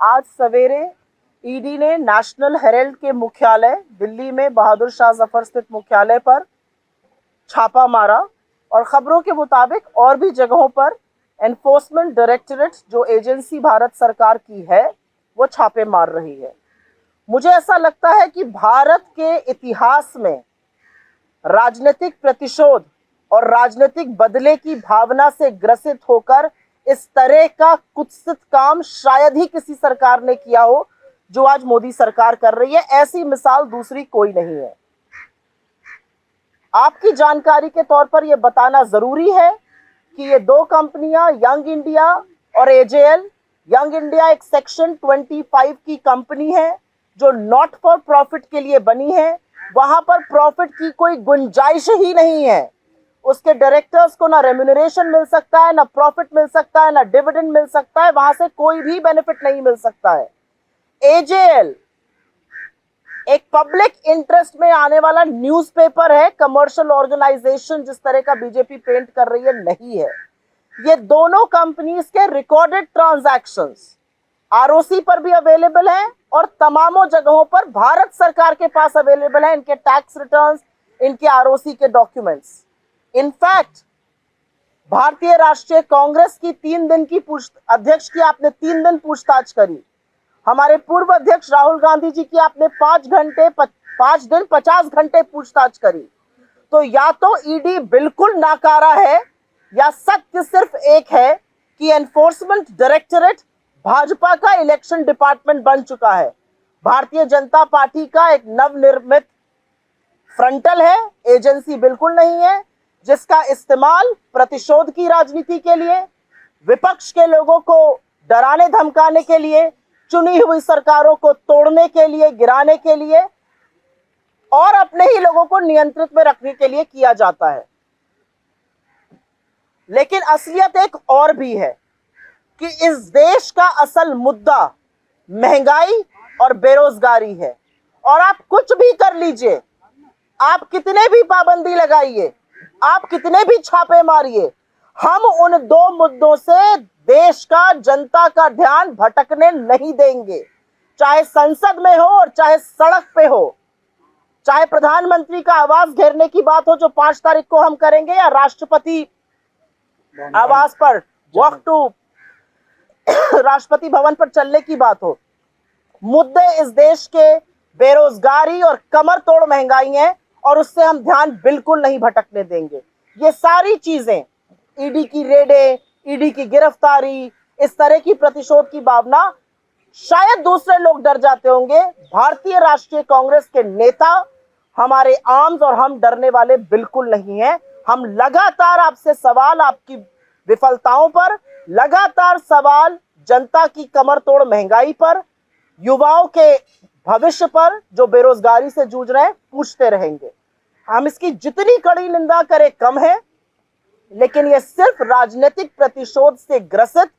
आज सवेरे ईडी ने नेशनल हेराल्ड के मुख्यालय दिल्ली में बहादुर शाह जफर स्थित मुख्यालय पर छापा मारा और खबरों के मुताबिक और भी जगहों पर एनफोर्समेंट डायरेक्टरेट जो एजेंसी भारत सरकार की है वो छापे मार रही है। मुझे ऐसा लगता है कि भारत के इतिहास में राजनीतिक प्रतिशोध और राजनीतिक बदले की भावना से ग्रसित होकर इस तरह का कुत्सित काम शायद ही किसी सरकार ने किया हो जो आज मोदी सरकार कर रही है। ऐसी मिसाल दूसरी कोई नहीं है। आपकी जानकारी के तौर पर यह बताना जरूरी है कि ये दो कंपनियां यंग इंडिया और एजेएल, यंग इंडिया एक सेक्शन 25 की कंपनी है जो नॉट फॉर प्रॉफिट के लिए बनी है। वहां पर प्रॉफिट की कोई गुंजाइश ही नहीं है। उसके डायरेक्टर्स को ना रेम्यूनरेशन मिल सकता है, ना प्रॉफिट मिल सकता है, ना डिविडेंड मिल सकता है। वहां से कोई भी बेनिफिट नहीं मिल सकता है। एजेएल एक पब्लिक इंटरेस्ट में आने वाला न्यूज़पेपर है, कमर्शियल ऑर्गेनाइजेशन जिस तरह का बीजेपी पेंट कर रही है नहीं है। ये दोनों कंपनीज के रिकॉर्डेड ट्रांजैक्शंस आरओसी पर भी अवेलेबल हैं और तमामों जगहों पर भारत सरकार के पास अवेलेबल है इनके टैक्स रिटर्न्स, इनके आरओसी के डॉक्यूमेंट्स। इनफैक्ट भारतीय राष्ट्रीय कांग्रेस की 3 दिन की अध्यक्ष की आपने 3 दिन पूछताछ करी। हमारे पूर्व अध्यक्ष राहुल गांधी जी की आपने 5 दिन 50 घंटे पूछताछ करी। तो या तो ईडी बिल्कुल नाकारा है या सत्य सिर्फ एक है कि एनफोर्समेंट डायरेक्टरेट भाजपा का इलेक्शन डिपार्टमेंट बन चुका है। भारतीय जनता पार्टी का एक नवनिर्मित फ्रंटल है, एजेंसी बिल्कुल नहीं है, जिसका इस्तेमाल प्रतिशोध की राजनीति के लिए, विपक्ष के लोगों को डराने धमकाने के लिए, चुनी हुई सरकारों को तोड़ने के लिए, गिराने के लिए और अपने ही लोगों को नियंत्रित में रखने के लिए किया जाता है। लेकिन असलियत एक और भी है कि इस देश का असल मुद्दा महंगाई और बेरोजगारी है। और आप कुछ भी कर लीजिए, आप कितने भी पाबंदी लगाइए, आप कितने भी छापे मारिए, हम उन दो मुद्दों से देश का, जनता का ध्यान भटकने नहीं देंगे। चाहे संसद में हो और चाहे सड़क पे हो, चाहे प्रधानमंत्री का आवास घेरने की बात हो जो 5 तारीख को हम करेंगे, या राष्ट्रपति आवास पर वॉक टू राष्ट्रपति भवन पर चलने की बात हो। मुद्दे इस देश के बेरोजगारी और कमर तोड़ महंगाई है और उससे हम ध्यान बिल्कुल नहीं भटकने देंगे। ये सारी चीजें, ईडी की रेडें, ईडी की गिरफ्तारी, इस तरह की प्रतिशोध की भावना, शायद दूसरे लोग डर जाते होंगे। भारतीय राष्ट्रीय कांग्रेस के नेता, हमारे आर्म्स और हम डरने वाले बिल्कुल नहीं हैं। हम लगातार आपसे सवाल, आपकी विफलताओं पर, लगातार सवाल जनता की कमर तोड़ महंगाई पर, युवाओं के भविष्य पर जो बेरोजगारी से जूझ रहे हैं, पूछते रहेंगे। हम इसकी जितनी कड़ी निंदा करें कम है, लेकिन ये सिर्फ राजनीतिक प्रतिशोध से ग्रसित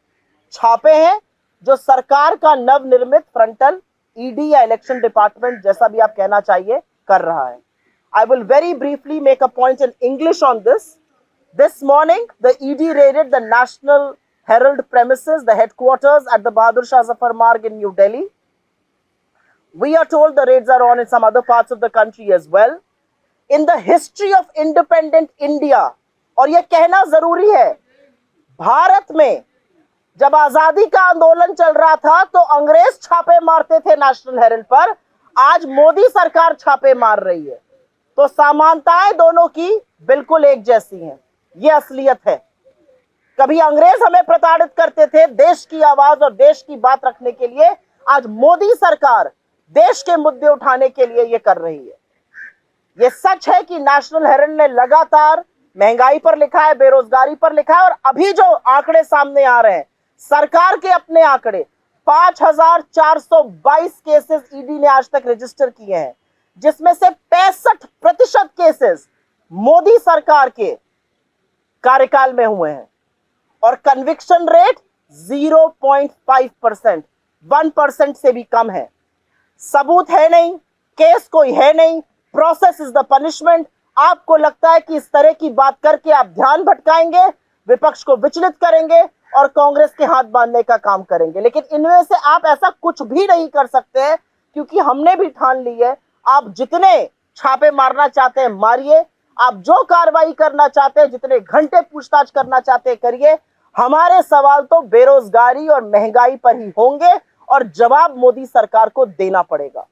छापे हैं जो सरकार का नवनिर्मित फ्रंटल ईडी या इलेक्शन डिपार्टमेंट, जैसा भी आप कहना चाहिए, कर रहा है। I will very briefly make a point in English on this. This morning, the ED raided the National Herald premises, the headquarters at the Bahadur Shah Zafar Marg in New Delhi. We are told the raids are on in some other parts of the country as well. In the history of independent India, और यह कहना जरूरी है, भारत में जब आजादी का आंदोलन चल रहा था तो अंग्रेज छापे मारते थे नेशनल हेराल्ड पर, आज मोदी सरकार छापे मार रही है। तो समानताएं दोनों की बिल्कुल एक जैसी हैं। ये असलियत है। कभी अंग्रेज हमें प्रताड़ित करते थे देश की आवाज और देश की बात रखने के लिए, आज मोदी सरकार देश के मुद्दे उठाने के लिए ये कर रही है। ये सच है कि नेशनल हेराल्ड ने लगातार महंगाई पर लिखा है, बेरोजगारी पर लिखा है, और अभी जो आंकड़े सामने आ रहे हैं, सरकार के अपने आंकड़े, 5422 केसेस ईडी ने आज तक रजिस्टर किए हैं, जिसमें से 65% केसेस मोदी सरकार के कार्यकाल में हुए हैं और कन्विक्शन रेट 0.5%, 1% से भी कम है। सबूत है नहीं, केस कोई है नहीं, प्रोसेस इज द पनिशमेंट। आपको लगता है कि इस तरह की बात करके आप ध्यान भटकाएंगे, विपक्ष को विचलित करेंगे और कांग्रेस के हाथ बांधने का काम करेंगे। लेकिन इनमें से आप ऐसा कुछ भी नहीं कर सकते हैं, क्योंकि हमने भी ठान ली है, आप जितने छापे मारना चाहते हैं मारिए, आप जो कार्रवाई करना चाहते हैं, जितने घंटे पूछताछ करना चाहते हैं करिए। हमारे सवाल तो बेरोजगारी और महंगाई पर ही होंगे और जवाब मोदी सरकार को देना पड़ेगा।